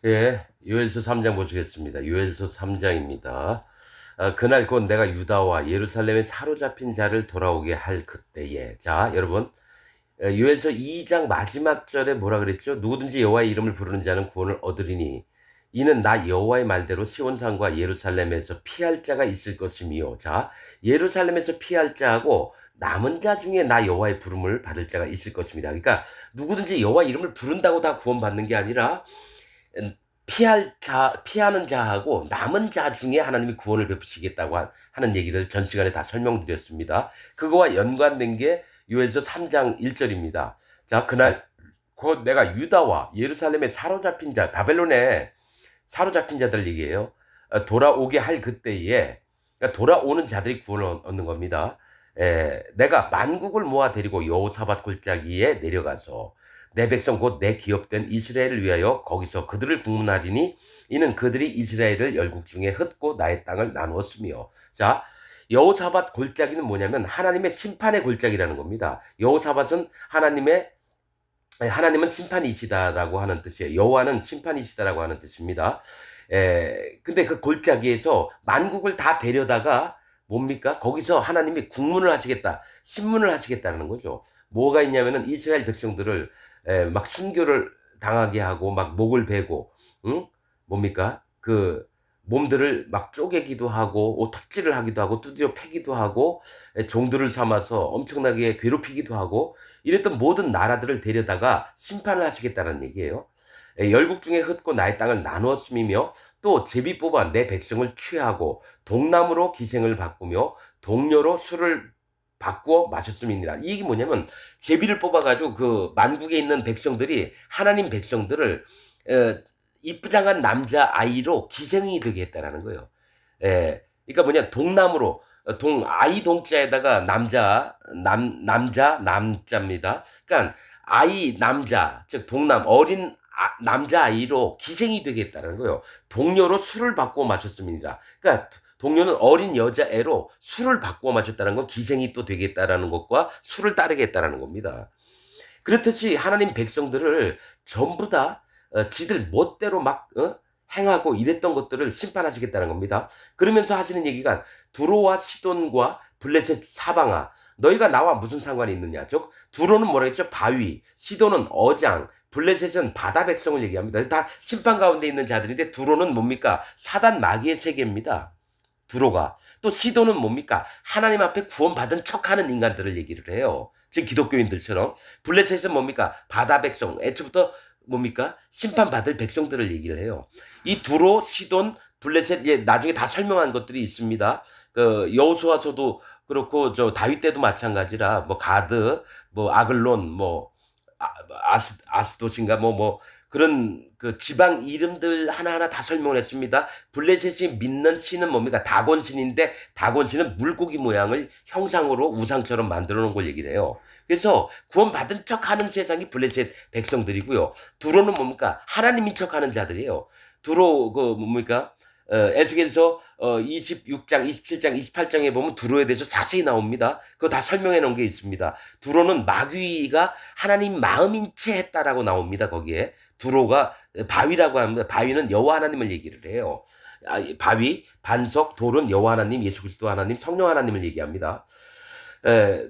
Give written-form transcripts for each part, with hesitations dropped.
예, 요엘서 3장 보시겠습니다. 요엘서 3장입니다. 그날 곧 내가 유다와 예루살렘에 사로잡힌 자를 돌아오게 할 그때에. 자, 여러분, 요엘서 2장 마지막 절에 뭐라 그랬죠? 누구든지 여호와의 이름을 부르는 자는 구원을 얻으리니 이는 나 여호와의 말대로 시온산과 예루살렘에서 피할 자가 있을 것이미요. 자, 예루살렘에서 피할 자하고 남은 자 중에 나 여호와의 부름을 받을 자가 있을 것입니다. 그러니까 누구든지 여호와 이름을 부른다고 다 구원받는 게 아니라 피하는 자하고 남은 자 중에 하나님이 구원을 베푸시겠다고 하는 얘기를 전 시간에 다 설명드렸습니다. 그거와 연관된 게 요엘서 3장 1절입니다. 자, 그날 곧 내가 유다와 예루살렘에 사로잡힌 자, 바벨론에 사로잡힌 자들 얘기예요. 돌아오게 할 그때에, 그러니까 돌아오는 자들이 구원을 얻는 겁니다. 내가 만국을 모아 데리고 여호사밧 골짜기에 내려가서 내 백성 곧 내 기업된 이스라엘을 위하여 거기서 그들을 국문하리니 이는 그들이 이스라엘을 열국 중에 흩고 나의 땅을 나누었으며. 자, 여호사밧 골짜기는 뭐냐면 하나님의 심판의 골짜기라는 겁니다. 여호사밧은 하나님은 심판이시다라고 하는 뜻이에요. 여호와는 심판이시다라고 하는 뜻입니다. 근데 그 골짜기에서 만국을 다 데려다가 뭡니까? 거기서 하나님이 국문을 하시겠다, 신문을 하시겠다는 거죠. 뭐가 있냐면은 이스라엘 백성들을 막 순교를 당하게 하고 막 목을 베고, 응? 뭡니까? 그 몸들을 막 쪼개기도 하고 톱질을 하기도 하고 두드려 패기도 하고 종들을 삼아서 엄청나게 괴롭히기도 하고 이랬던 모든 나라들을 데려다가 심판을 하시겠다는 얘기예요. 열국 중에 흩고 나의 땅을 나누었음이며 또 제비 뽑아 내 백성을 취하고 동남으로 기생을 바꾸며 동료로 술을 바꾸어 마셨음이니라. 이게 뭐냐면 제비를 뽑아가지고 그 만국에 있는 백성들이 하나님 백성들을 이쁘장한 남자 아이로 기생이 되게 했다라는 거예요. 그러니까 뭐냐 동남으로 아이 동자에다가 남자입니다. 그러니까 아이 남자 즉 동남 어린 남자 아이로 기생이 되겠다는 거예요. 동료로 술을 바꾸어 마셨습니다. 그러니까 동료는 어린 여자애로 술을 바꾸어 마셨다는 건 기생이 또 되겠다라는 것과 술을 따르겠다라는 겁니다. 그렇듯이 하나님 백성들을 전부 다 지들 멋대로 막 행하고 이랬던 것들을 심판하시겠다는 겁니다. 그러면서 하시는 얘기가 두로와 시돈과 블레셋 사방아 너희가 나와 무슨 상관이 있느냐. 즉 두로는 뭐라 했죠? 바위, 시돈은 어장, 블레셋은 바다 백성을 얘기합니다. 다 심판 가운데 있는 자들인데 두로는 뭡니까? 사단 마귀의 세계입니다. 두로가. 또 시도는 뭡니까? 하나님 앞에 구원받은 척하는 인간들을 얘기를 해요. 지금 기독교인들처럼. 블레셋은 뭡니까? 바다 백성. 애초부터 뭡니까? 심판받을 백성들을 얘기를 해요. 이 두로, 시돈, 블레셋, 나중에 다 설명한 것들이 있습니다. 그 여호수아서도 그렇고 저 다윗 때도 마찬가지라 뭐 가드, 뭐 아글론, 뭐 아스돗인가 뭐 그런 그 지방 이름들 하나하나 다 설명을 했습니다. 블레셋이 믿는 신은 뭡니까? 다곤신인데 다곤신은 물고기 모양을 형상으로 우상처럼 만들어 놓은 걸 얘기를 해요. 그래서 구원받은 척하는 세상이 블레셋 백성들이고요. 두로는 뭡니까? 하나님인 척하는 자들이에요. 두로 그 뭡니까? 에스겔서 26장, 27장, 28장에 보면 두로에 대해서 자세히 나옵니다. 그거 다 설명해 놓은 게 있습니다. 두로는 마귀가 하나님 마음인 채 했다라고 나옵니다. 거기에 두로가 바위라고 합니다. 바위는 여호와 하나님을 얘기를 해요. 바위, 반석, 돌은 여호와 하나님, 예수 그리스도 하나님, 성령 하나님을 얘기합니다.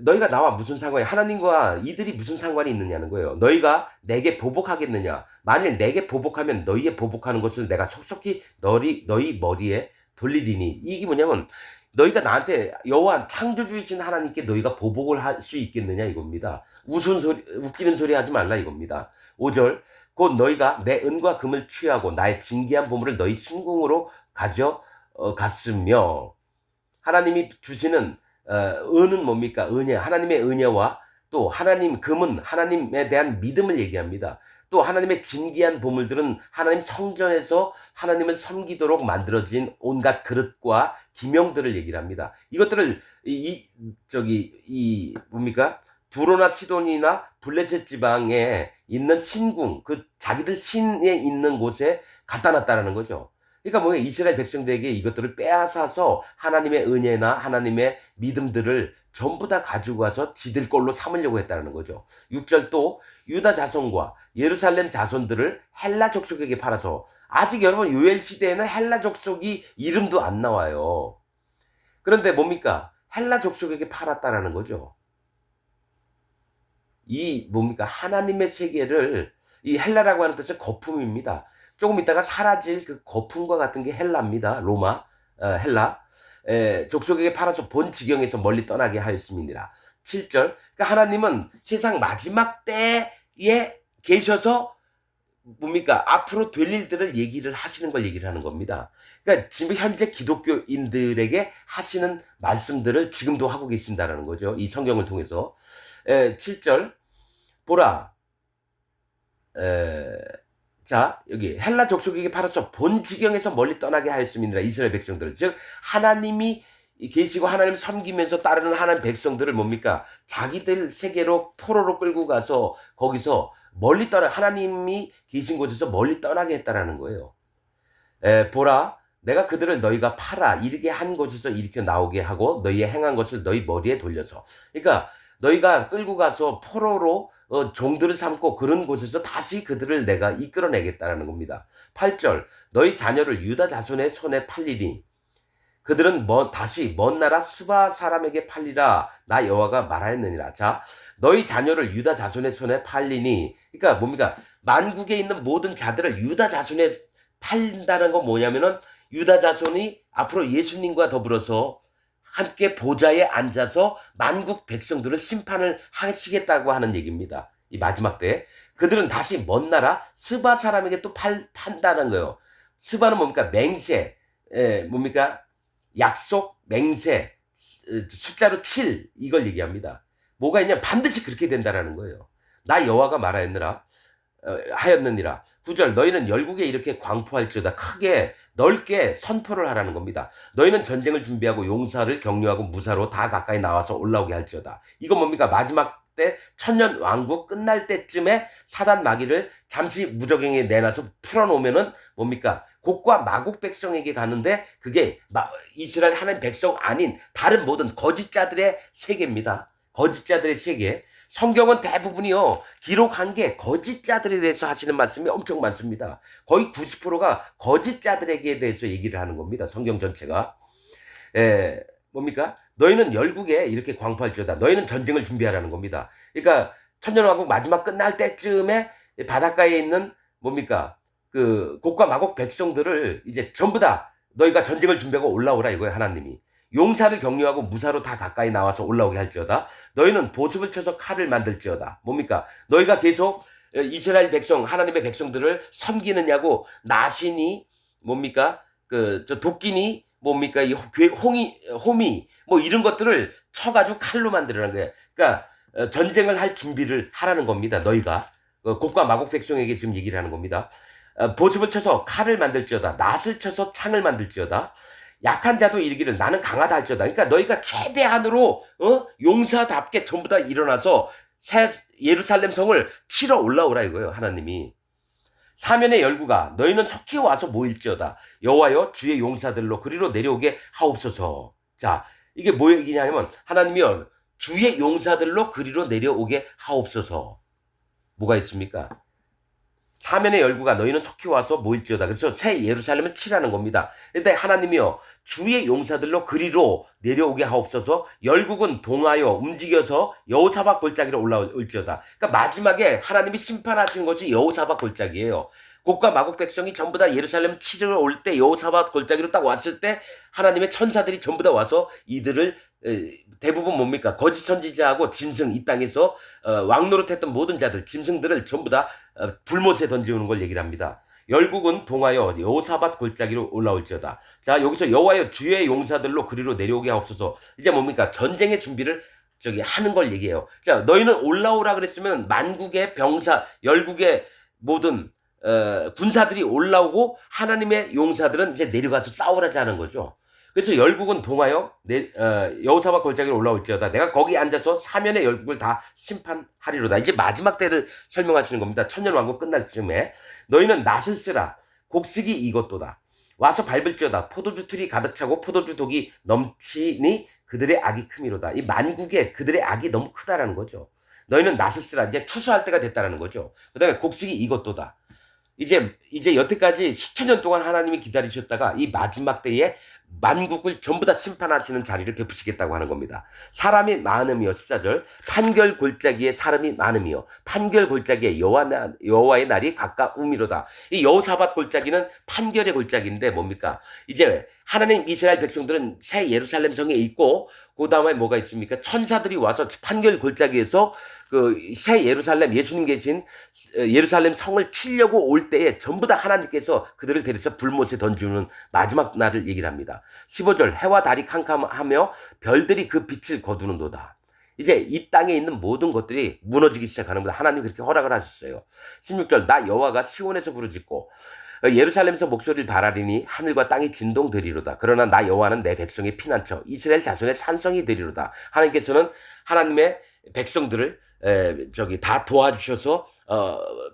너희가 나와 무슨 상관이 하나님과 이들이 무슨 상관이 있느냐는 거예요. 너희가 내게 보복하겠느냐. 만일 내게 보복하면 너희의 보복하는 것을 내가 속속히 너희 머리에 돌리리니. 이게 뭐냐면 너희가 나한테 여호와 창조주이신 하나님께 너희가 보복을 할 수 있겠느냐 이겁니다. 웃기는 소리 하지 말라 이겁니다. 5절 곧 너희가 내 은과 금을 취하고 나의 진귀한 보물을 너희 신궁으로 가져갔으며 하나님이 주시는 은은 뭡니까? 은혜, 하나님의 은혜와 또 하나님, 금은 하나님에 대한 믿음을 얘기합니다. 또 하나님의 진귀한 보물들은 하나님 성전에서 하나님을 섬기도록 만들어진 온갖 그릇과 기명들을 얘기를 합니다. 이것들을 뭡니까? 두로나 시돈이나 블레셋 지방에 있는 신궁, 그 자기들 신에 있는 곳에 갖다 놨다는 거죠. 그러니까 이스라엘 백성들에게 이것들을 빼앗아서 하나님의 은혜나 하나님의 믿음들을 전부 다 가지고 가서 지들 걸로 삼으려고 했다는 거죠. 6절 또 유다 자손과 예루살렘 자손들을 헬라 족속에게 팔아서 아직 여러분 요엘 시대에는 헬라 족속이 이름도 안 나와요. 그런데 뭡니까? 헬라 족속에게 팔았다라는 거죠. 이 뭡니까? 하나님의 세계를 이 헬라라고 하는 뜻은 거품입니다. 조금 있다가 사라질 그 거품과 같은 게 헬라입니다. 로마, 헬라. 족속에게 팔아서 본 지경에서 멀리 떠나게 하였습니다. 7절. 그러니까 하나님은 세상 마지막 때에 계셔서 뭡니까? 앞으로 될 일들을 얘기를 하시는 걸 얘기를 하는 겁니다. 그러니까 지금 현재 기독교인들에게 하시는 말씀들을 지금도 하고 계신다는 거죠. 이 성경을 통해서. 7절. 보라. 자, 여기 헬라 족속에게 팔아서 본 지경에서 멀리 떠나게 하였음이니라. 이스라엘 백성들. 즉 하나님이 계시고 하나님 섬기면서 따르는 하나님 백성들을 뭡니까? 자기들 세계로 포로로 끌고 가서 거기서 멀리 떠나 하나님이 계신 곳에서 멀리 떠나게 했다라는 거예요. 보라, 내가 그들을 너희가 팔아 이르게 한 곳에서 일으켜 나오게 하고 너희의 행한 것을 너희 머리에 돌려서. 그러니까 너희가 끌고 가서 포로로 종들을 삼고 그런 곳에서 다시 그들을 내가 이끌어내겠다라는 겁니다. 8절, 너희 자녀를 유다 자손의 손에 팔리니 그들은 다시 먼 나라 스바 사람에게 팔리라 나 여호와가 말하였느니라. 자, 너희 자녀를 유다 자손의 손에 팔리니, 그러니까 뭡니까? 만국에 있는 모든 자들을 유다 자손에 팔린다는 건 뭐냐면은 유다 자손이 앞으로 예수님과 더불어서 함께 보좌에 앉아서 만국 백성들을 심판을 하시겠다고 하는 얘기입니다. 이 마지막 때 그들은 다시 먼 나라 스바 사람에게 또 판다는 거예요. 스바는 뭡니까? 맹세, 뭡니까? 약속, 맹세, 숫자로 7 이걸 얘기합니다. 뭐가 있냐? 반드시 그렇게 된다라는 거예요. 나 여호와가 말하였느라 하였느니라. 9절, 너희는 열국에 이렇게 광포할지어다. 크게 넓게 선포를 하라는 겁니다. 너희는 전쟁을 준비하고 용사를 격려하고 무사로 다 가까이 나와서 올라오게 할지어다. 이건 뭡니까? 마지막 때 천년 왕국 끝날 때쯤에 사단 마귀를 잠시 무적행에 내놔서 풀어놓으면은 뭡니까? 곡과 마곡 백성에게 가는데 그게 이스라엘 하나님 백성 아닌 다른 모든 거짓자들의 세계입니다. 거짓자들의 세계. 성경은 대부분이요, 기록한 게 거짓자들에 대해서 하시는 말씀이 엄청 많습니다. 거의 90%가 거짓자들에게 대해서 얘기를 하는 겁니다. 성경 전체가. 뭡니까? 너희는 열국에 이렇게 광포할지어다. 너희는 전쟁을 준비하라는 겁니다. 그러니까 천년왕국 마지막 끝날 때쯤에 바닷가에 있는 뭡니까? 그 곡과 마곡 백성들을 이제 전부 다 너희가 전쟁을 준비하고 올라오라 이거예요. 하나님이. 용사를 격려하고 무사로 다 가까이 나와서 올라오게 할지어다. 너희는 보습을 쳐서 칼을 만들지어다. 뭡니까? 너희가 계속 이스라엘 백성, 하나님의 백성들을 섬기느냐고 나신이 뭡니까? 저 도끼니 뭡니까? 이 호미 뭐 이런 것들을 쳐가지고 칼로 만들라는 거예요. 그러니까 전쟁을 할 준비를 하라는 겁니다. 너희가 곡과 마곡 백성에게 지금 얘기를 하는 겁니다. 보습을 쳐서 칼을 만들지어다. 낫을 쳐서 창을 만들지어다. 약한 자도 이르기를 나는 강하다 할지어다. 그러니까 너희가 최대한으로 용사답게 전부 다 일어나서 새 예루살렘 성을 치러 올라오라 이거예요. 하나님이. 사면의 열구가 너희는 속히 와서 모일지어다. 여호와여 주의 용사들로 그리로 내려오게 하옵소서. 자, 이게 뭐 얘기냐면 하나님이여 주의 용사들로 그리로 내려오게 하옵소서. 뭐가 있습니까? 사면의 열구가 너희는 속히 와서 모일지어다. 그래서 새 예루살렘을 치라는 겁니다. 근데 하나님이여 주의 용사들로 그리로 내려오게 하옵소서. 열국은 동하여 움직여서 여호사밧 골짜기로 올라올지어다. 그러니까 마지막에 하나님이 심판하신 것이 여호사밧 골짜기예요. 곡과 마곡 백성이 전부 다 예루살렘 치러 올 때 여호사밧 골짜기로 딱 왔을 때 하나님의 천사들이 전부 다 와서 이들을 대부분 뭡니까? 거짓 선지자하고 짐승, 이 땅에서 왕노릇했던 모든 자들, 짐승들을 전부 다 불못에 던지우는 걸 얘기를 합니다. 열국은 동하여 여호사밧 골짜기로 올라올지어다. 자, 여기서 여호와여 주의 용사들로 그리로 내려오게 하옵소서. 이제 뭡니까? 전쟁의 준비를 하는 걸 얘기해요. 자, 너희는 올라오라 그랬으면 만국의 병사, 열국의 모든 군사들이 올라오고 하나님의 용사들은 이제 내려가서 싸우라자는 거죠. 그래서 열국은 동하여 여호사밧 골짜기로 올라올지어다. 내가 거기 앉아서 사면의 열국을 다 심판하리로다. 이제 마지막 때를 설명하시는 겁니다. 천년왕국 끝날 즈음에 너희는 낫을 쓰라. 곡식이 이것도다. 와서 밟을지어다. 포도주 틀이 가득 차고 포도주 독이 넘치니 그들의 악이 크미로다. 이 만국에 그들의 악이 너무 크다라는 거죠. 너희는 나서시라. 이제 추수할 때가 됐다라는 거죠. 그 다음에 곡식이 이것도다. 이제 여태까지 수천 년 동안 하나님이 기다리셨다가 이 마지막 때에 만국을 전부 다 심판하시는 자리를 베푸시겠다고 하는 겁니다. 사람이 많음이요. 14절. 판결 골짜기에 사람이 많음이요. 판결 골짜기에 여호와의 날이 가까우미로다. 이 여호사밧 골짜기는 판결의 골짜기인데 뭡니까? 이제 하나님 이스라엘 백성들은 새 예루살렘 성에 있고 그 다음에 뭐가 있습니까? 천사들이 와서 판결 골짜기에서 그 새 예루살렘 예수님 계신 예루살렘 성을 치려고 올 때에 전부 다 하나님께서 그들을 데려서 불못에 던지는 마지막 날을 얘기를 합니다. 15절 해와 달이 캄캄하며 별들이 그 빛을 거두는도다. 이제 이 땅에 있는 모든 것들이 무너지기 시작하는 거다. 하나님 그렇게 허락을 하셨어요. 16절 나 여호와가 시온에서 부르짖고 예루살렘에서 목소리를 발하리니 하늘과 땅이 진동되리로다. 그러나 나 여호와는 내 백성의 피난처 이스라엘 자손의 산성이 되리로다. 하나님께서는 하나님의 백성들을 다 도와주셔서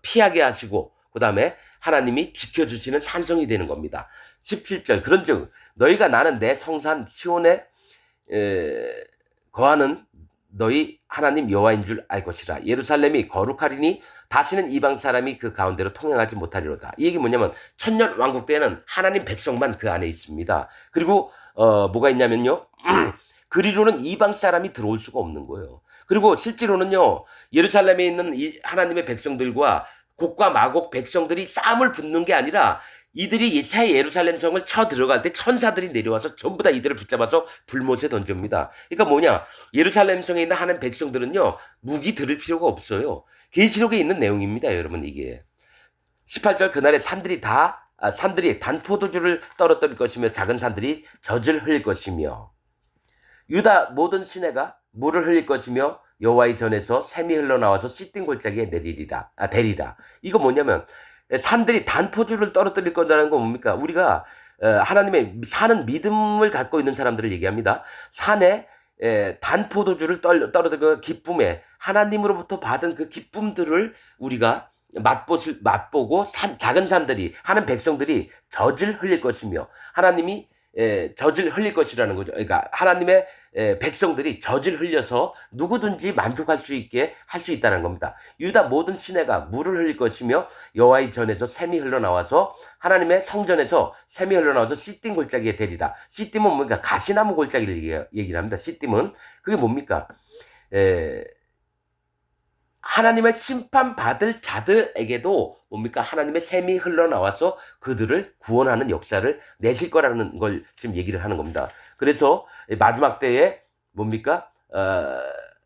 피하게 하시고 그 다음에 하나님이 지켜주시는 산성이 되는 겁니다. 17절 그런즉 너희가 나는 내 성산 시온에 거하는 너희 하나님 여호와인 줄 알 것이라. 예루살렘이 거룩하리니 다시는 이방 사람이 그 가운데로 통행하지 못하리로다. 이 얘기 뭐냐면 천년 왕국 때는 하나님 백성만 그 안에 있습니다. 그리고 뭐가 있냐면요. 그리로는 이방 사람이 들어올 수가 없는 거예요. 그리고 실제로는요. 예루살렘에 있는 이 하나님의 백성들과 곡과 마곡 백성들이 싸움을 붙는 게 아니라 이들이 새 예루살렘 성을 쳐 들어갈 때 천사들이 내려와서 전부 다 이들을 붙잡아서 불못에 던집니다. 그러니까 뭐냐? 예루살렘 성에 있는 하나님 백성들은요. 무기 들을 필요가 없어요. 계시록에 있는 내용입니다, 여러분 이게. 18절 그날에 산들이 단포도주를 떨어뜨릴 것이며 작은 산들이 젖을 흘릴 것이며 유다 모든 시내가 물을 흘릴 것이며 여호와의 전에서 샘이 흘러나와서 시띵 골짜기에 대리라. 이거 뭐냐면 산들이 단포도주를 떨어뜨릴 거라는 건 뭡니까? 우리가 하나님의 사는 믿음을 갖고 있는 사람들을 얘기합니다. 산에 단포도주를 떨어뜨리는 기쁨에 하나님으로부터 받은 그 기쁨들을 우리가 맛보고 작은 산들이 하는 백성들이 젖을 흘릴 것이며 하나님이 젖을 흘릴 것이라는 거죠. 그러니까 하나님의 백성들이 젖을 흘려서 누구든지 만족할 수 있게 할 수 있다는 겁니다. 유다 모든 시내가 물을 흘릴 것이며 여호와의 전에서 샘이 흘러나와서 하나님의 성전에서 샘이 흘러나와서 시딤 골짜기에 대리라. 시딤은 뭡니까? 가시나무 골짜기를 얘기를 합니다. 시딤은 그게 뭡니까? 하나님의 심판받을 자들에게도 뭡니까? 하나님의 샘이 흘러나와서 그들을 구원하는 역사를 내실 거라는 걸 지금 얘기를 하는 겁니다. 그래서 마지막 때에 뭡니까?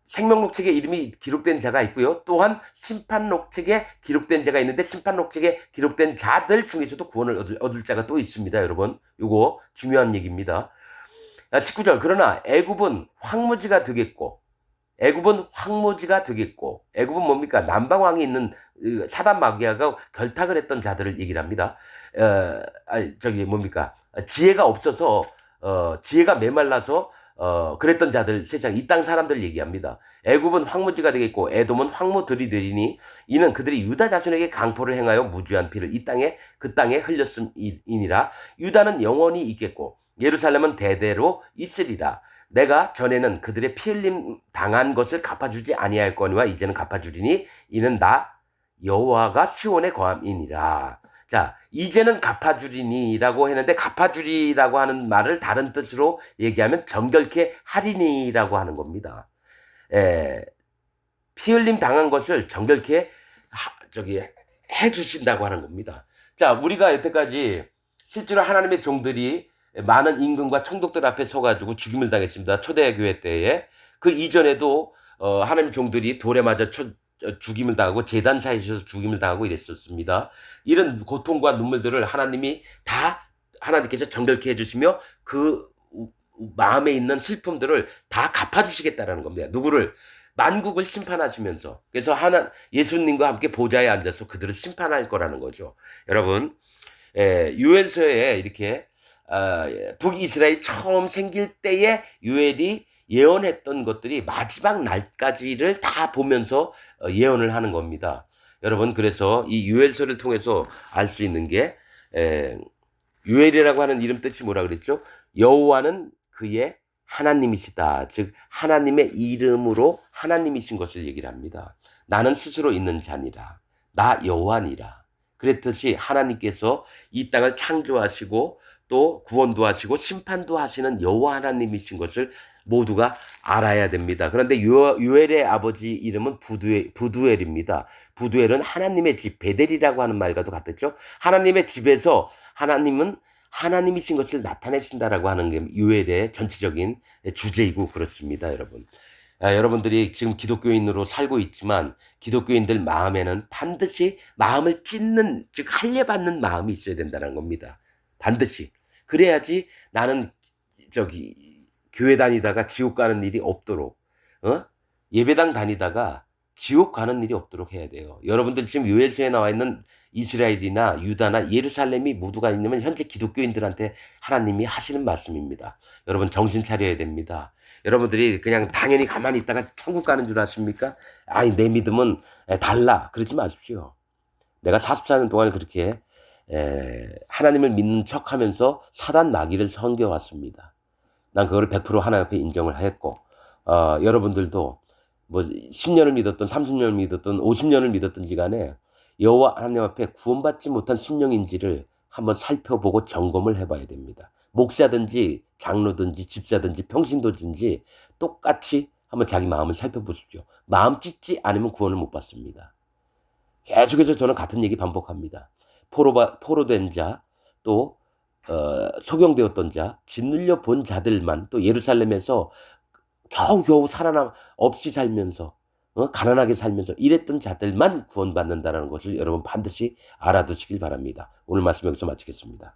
생명록 책에 이름이 기록된 자가 있고요. 또한 심판록 책에 기록된 자가 있는데 심판록 책에 기록된 자들 중에서도 구원을 얻을 자가 또 있습니다. 여러분 이거 중요한 얘기입니다. 19절 그러나 애굽은 황무지가 되겠고 애굽은 황무지가 되겠고 애굽은 뭡니까? 남방왕이 있는 사단 마귀아가 결탁을 했던 자들을 얘기를 합니다. 뭡니까? 지혜가 없어서 지혜가 메말라서 그랬던 자들 세상 이 땅 사람들 얘기합니다. 애굽은 황무지가 되겠고 에돔은 황무들이 되리니 이는 그들이 유다 자손에게 강포를 행하여 무죄한 피를 그 땅에 흘렸음이니라. 유다는 영원히 있겠고 예루살렘은 대대로 있으리라. 내가 전에는 그들의 피 흘림 당한 것을 갚아주지 아니하였거니와 이제는 갚아주리니 이는 나 여호와가 시온에 거함이니라. 자, 이제는 갚아주리니라고 했는데 갚아주리라고 하는 말을 다른 뜻으로 얘기하면 정결케 하리니라고 하는 겁니다. 피 흘림 당한 것을 정결케 해주신다고 하는 겁니다. 자, 우리가 여태까지 실제로 하나님의 종들이 많은 임금과 총독들 앞에 서가지고 죽임을 당했습니다. 초대교회 때에. 그 이전에도 하나님 종들이 돌에 맞아 죽임을 당하고 제단사에 있어서 죽임을 당하고 이랬었습니다. 이런 고통과 눈물들을 하나님께서 정결케 해주시며 그 마음에 있는 슬픔들을 다 갚아주시겠다라는 겁니다. 누구를? 만국을 심판하시면서. 그래서 예수님과 함께 보좌에 앉아서 그들을 심판할 거라는 거죠. 여러분, 유엔서에 이렇게 북이스라엘이 처음 생길 때에 요엘이 예언했던 것들이 마지막 날까지를 다 보면서 예언을 하는 겁니다. 여러분 그래서 이 요엘서를 통해서 알 수 있는 게 유엘이라고 하는 이름 뜻이 뭐라 그랬죠? 여호와는 그의 하나님이시다. 즉 하나님의 이름으로 하나님이신 것을 얘기를 합니다. 나는 스스로 있는 자니라. 나 여호와니라. 그랬듯이 하나님께서 이 땅을 창조하시고 또 구원도 하시고 심판도 하시는 여호와 하나님이신 것을 모두가 알아야 됩니다. 그런데 유엘의 아버지 이름은 부두엘입니다. 부두엘은 하나님의 집, 베델이라고 하는 말과도 같았죠. 하나님의 집에서 하나님은 하나님이신 것을 나타내신다라고 하는 게 유엘의 전체적인 주제이고 그렇습니다, 여러분. 여러분들이 지금 기독교인으로 살고 있지만 기독교인들 마음에는 반드시 마음을 찢는, 즉 할례받는 마음이 있어야 된다는 겁니다. 반드시. 그래야지 나는 저기 교회 다니다가 지옥 가는 일이 없도록, 어? 예배당 다니다가 지옥 가는 일이 없도록 해야 돼요. 여러분들 지금 요엘서에 나와 있는 이스라엘이나 유다나 예루살렘이 모두가 있냐면 현재 기독교인들한테 하나님이 하시는 말씀입니다. 여러분 정신 차려야 됩니다. 여러분들이 그냥 당연히 가만히 있다가 천국 가는 줄 아십니까? 아니 내 믿음은 달라. 그러지 마십시오. 내가 44년 동안 그렇게 하나님을 믿는 척하면서 사단 마귀를 섬겨왔습니다. 난 그거를 100% 하나님 앞에 인정을 했고 여러분들도 뭐 10년을 믿었던 30년을 믿었던 50년을 믿었던지 간에 여호와 하나님 앞에 구원받지 못한 심령인지를 한번 살펴보고 점검을 해봐야 됩니다. 목사든지 장로든지 집사든지 평신도든지 똑같이 한번 자기 마음을 살펴보십시오. 마음 찢지 않으면 구원을 못 받습니다. 계속해서 저는 같은 얘기 반복합니다. 포로된 자, 또 소경되었던 자, 짓눌려 본 자들만 또 예루살렘에서 겨우겨우 없이 살면서 가난하게 살면서 이랬던 자들만 구원받는다는 것을 여러분 반드시 알아두시길 바랍니다. 오늘 말씀 여기서 마치겠습니다.